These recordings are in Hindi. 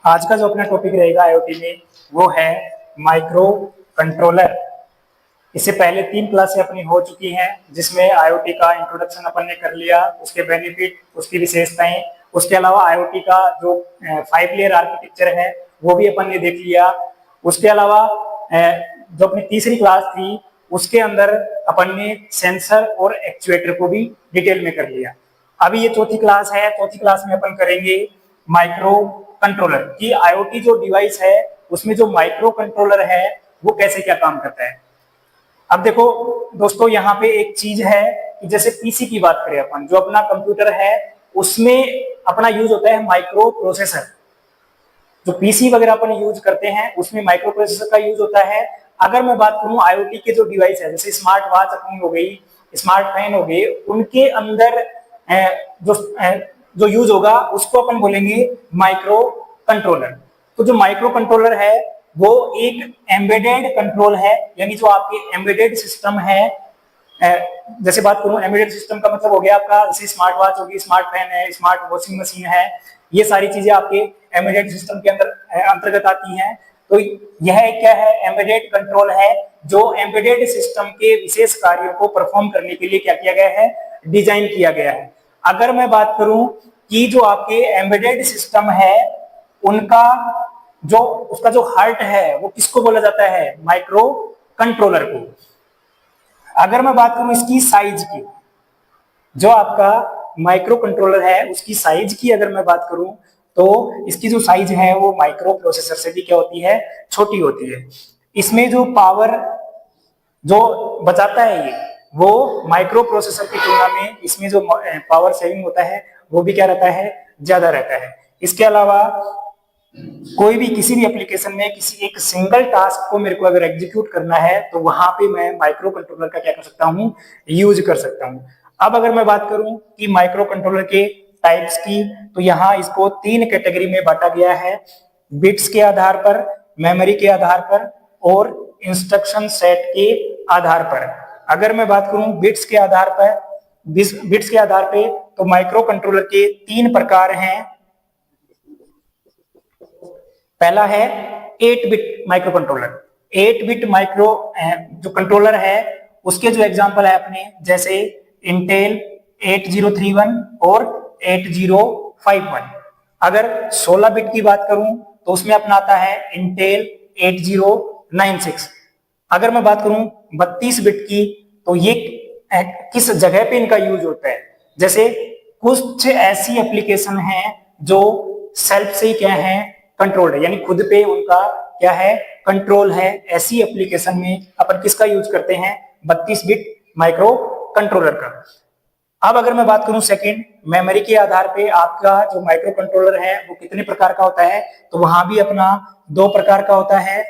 आज का जो अपना टॉपिक रहेगा आईओटी में वो है माइक्रो कंट्रोलर। इससे पहले 3 क्लासें अपनी हो चुकी हैं जिसमें आईओटी का इंट्रोडक्शन अपन ने कर लिया, उसके बेनिफिट, उसकी विशेषताएं, उसके अलावा आईओटी का जो 5 लेयर आर्किटेक्चर है वो भी अपन ने देख लिया। उसके अलावा जो अपनी तीसरी क्लास थी उसके अंदर अपन ने सेंसर और एक्चुएटर को भी डिटेल में कर लिया। अभी ये चौथी क्लास है, चौथी क्लास में अपन करेंगे माइक्रो कंट्रोलर की आईओटी जो डिवाइस है उसमें जो माइक्रो कंट्रोलर है वो कैसे क्या काम करता है। अब देखो दोस्तों, यहाँ पे एक चीज है कि जैसे पीसी की बात करें अपन, जो अपना कंप्यूटर है उसमें अपना यूज होता है माइक्रो प्रोसेसर। जो पीसी वगैरह अपन यूज करते हैं उसमें माइक्रो प्रोसेसर का यूज होता है। अगर मैं बात करूं आईओटी के जो डिवाइस है जैसे स्मार्ट वॉच अपनी हो गई, स्मार्ट फैन हो गए, उनके अंदर जो जो यूज होगा उसको अपन बोलेंगे माइक्रो कंट्रोलर। तो जो माइक्रो कंट्रोलर है वो एक एम्बेडेड कंट्रोल है, यानी जो आपके एम्बेडेड सिस्टम है। जैसे बात करूं एम्बेडेड सिस्टम का मतलब हो गया आपका, जैसे स्मार्ट वॉच होगी, स्मार्ट फैन है, स्मार्ट वॉशिंग मशीन है, ये सारी चीजें आपके एम्बेडेड सिस्टम के अंदर अंतर्गत आती हैं। तो यह क्या है, एम्बेडेड कंट्रोल है जो एम्बेडेड सिस्टम के विशेष कार्यों को परफॉर्म करने के लिए क्या किया गया है, डिजाइन किया गया है। अगर मैं बात करूं कि जो आपके एम्बेडेड सिस्टम है उनका जो उसका जो हार्ट है वो किसको बोला जाता है, माइक्रो कंट्रोलर को। अगर मैं बात करूं इसकी साइज की, जो आपका माइक्रो कंट्रोलर है उसकी साइज की अगर मैं बात करूं तो इसकी जो साइज है वो माइक्रो प्रोसेसर से भी क्या होती है, छोटी होती है। इसमें जो पावर जो बचाता है ये वो माइक्रो प्रोसेसर की तुलना में इसमें जो पावर सेविंग होता है वो भी क्या रहता है, ज्यादा रहता है। इसके अलावा कोई भी किसी भी एप्लीकेशन में किसी एक सिंगल टास्क को मेरे को अगर एग्जीक्यूट करना है तो वहां पे मैं माइक्रो कंट्रोलर का क्या कर सकता हूँ, यूज कर सकता हूँ। अब अगर मैं बात करूं कि माइक्रो कंट्रोलर के टाइप्स की, तो यहाँ इसको 3 कैटेगरी में बांटा गया है, बिट्स के आधार पर, मेमोरी के आधार पर और इंस्ट्रक्शन सेट के आधार पर। अगर मैं बात करूं बिट्स के आधार पर, बिट्स के आधार पे तो माइक्रो कंट्रोलर के 3 प्रकार हैं। पहला है 8 bit micro controller. 8 bit micro जो कंट्रोलर है उसके जो एग्जांपल है अपने, जैसे इंटेल 8031 और 8051। अगर 16 बिट की बात करूं तो उसमें अपना आता है इंटेल 8096। अगर मैं बात करूं 32 बिट की तो ये किस जगह पे इनका यूज होता है, जैसे कुछ ऐसी एप्लीकेशन हैं जो सेल्फ से ही क्या है, कंट्रोल्ड है, यानी खुद पे उनका क्या है, कंट्रोल है। ऐसी एप्लीकेशन में अपन किसका यूज करते हैं, 32 बिट माइक्रो कंट्रोलर का। अब अगर मैं बात करूं सेकंड, मेमोरी के आधार पे आपका जो माइक्रो कंट्रोलर है वो कितने प्रकार का होता है, तो वहां भी अपना 2 प्रकार का होता है।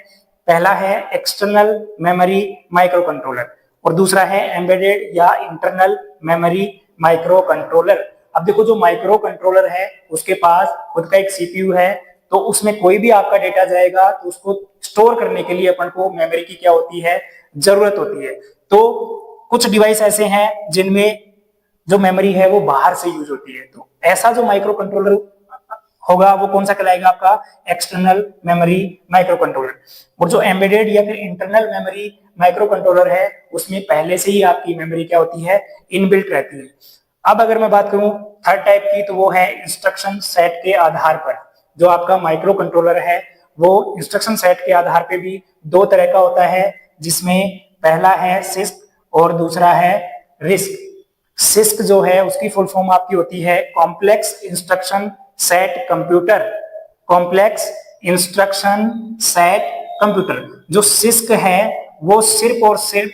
पहला है एक्सटर्नल मेमोरी माइक्रो कंट्रोलर और दूसरा है एम्बेडेड या इंटरनल मेमोरी माइक्रो कंट्रोलर। अब देखो जो माइक्रो कंट्रोलर है उसके पास खुद का एक सीपीयू है, तो उसमें कोई भी आपका डेटा जाएगा तो उसको स्टोर करने के लिए अपन को मेमोरी की क्या होती है, जरूरत होती है। तो कुछ डिवाइस ऐसे हैं जिनमें जो मेमोरी है वो बाहर से यूज होती है, तो ऐसा जो माइक्रो कंट्रोलर होगा वो कौन सा कहलाएगा, आपका एक्सटर्नल मेमोरी माइक्रो कंट्रोलर। और जो एम्बेडेड या फिर इंटरनल मेमोरी माइक्रो कंट्रोलर है उसमें पहले से ही आपकी मेमोरी क्या होती है, इनबिल्ट रहती है। अब अगर मैं बात करूं थर्ड टाइप की, तो वो है इंस्ट्रक्शन सेट के आधार पर। जो आपका माइक्रो कंट्रोलर है वो इंस्ट्रक्शन सेट के आधार पे भी 2 तरह का होता है, जिसमें पहला है सिस्क और दूसरा है रिस्क। सिस्क जो है उसकी फुल फॉर्म आपकी होती है complex instruction set computer. Complex instruction set computer. जो सिस्क है वो सिर्फ और सिर्फ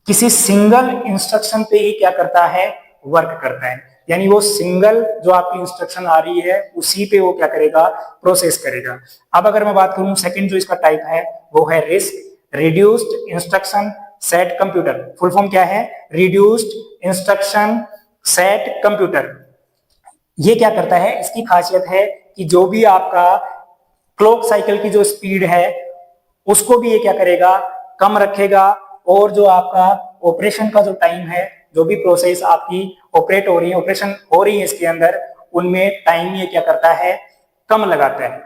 किसी सिंगल इंस्ट्रक्शन पे ही क्या करता है, वर्क करता है, यानी वो सिंगल जो आपकी इंस्ट्रक्शन आ रही है उसी पे वो क्या करेगा, प्रोसेस करेगा। अब अगर मैं बात करूं सेकंड जो इसका टाइप है वो है risk, reduced instruction set computer. Full form क्या है, रिड्यूस्ड इंस्ट्रक्शन सेट कंप्यूटर। ये क्या करता है, इसकी खासियत है कि जो भी आपका क्लॉक साइकिल की जो स्पीड है उसको भी ये क्या करेगा, कम रखेगा, और जो आपका ऑपरेशन का जो टाइम है, जो भी प्रोसेस आपकी ऑपरेट हो रही है, ऑपरेशन हो रही है इसके अंदर, उनमें टाइम ये क्या करता है, कम लगाता है।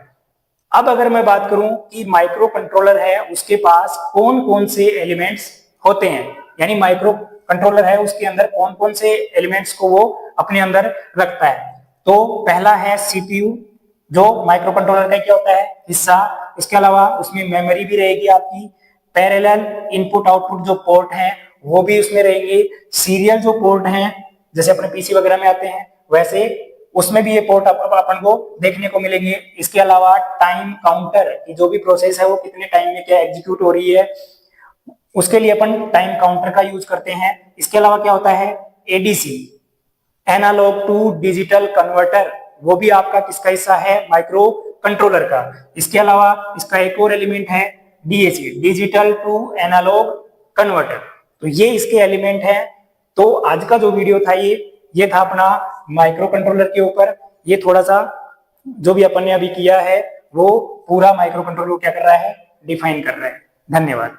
अब अगर मैं बात करूं कि माइक्रो कंट्रोलर है उसके पास कौन कौन से एलिमेंट्स होते हैं, यानी माइक्रो कंट्रोलर है उसके अंदर कौन कौन से एलिमेंट्स को वो अपने अंदर रखता है। तो पहला है सीपीयू, जो माइक्रो कंट्रोलर का क्या होता है हिस्सा। इसके अलावा उसमें मेमोरी भी रहेगी आपकी, पैरेलल इनपुट आउटपुट जो पोर्ट हैं वो भी उसमें रहेंगे, सीरियल जो पोर्ट हैं जैसे अपने पीसी वगैरह में आते हैं वैसे उसमें भी ये पोर्ट अपन को देखने को मिलेंगे। इसके अलावा टाइम काउंटर की जो भी प्रोसेस है वो कितने टाइम में क्या एग्जीक्यूट हो रही है उसके लिए अपन टाइम काउंटर का यूज करते हैं। इसके अलावा क्या होता है ADC, analog to digital converter, वो भी आपका किसका हिस्सा है माइक्रो कंट्रोलर का। इसके अलावा इसका एक और एलिमेंट है DAC, digital to analog converter, तो ये इसके एलिमेंट हैं। तो आज का जो वीडियो था ये था अपना माइक्रो कंट्रोलर के ऊपर। ये थोड़ा सा जो भी अपन ने अभी किया है वो पूरा माइक्रो कंट्रोलर क्या कर रहा है डिफाइन कर रहा है। धन्यवाद।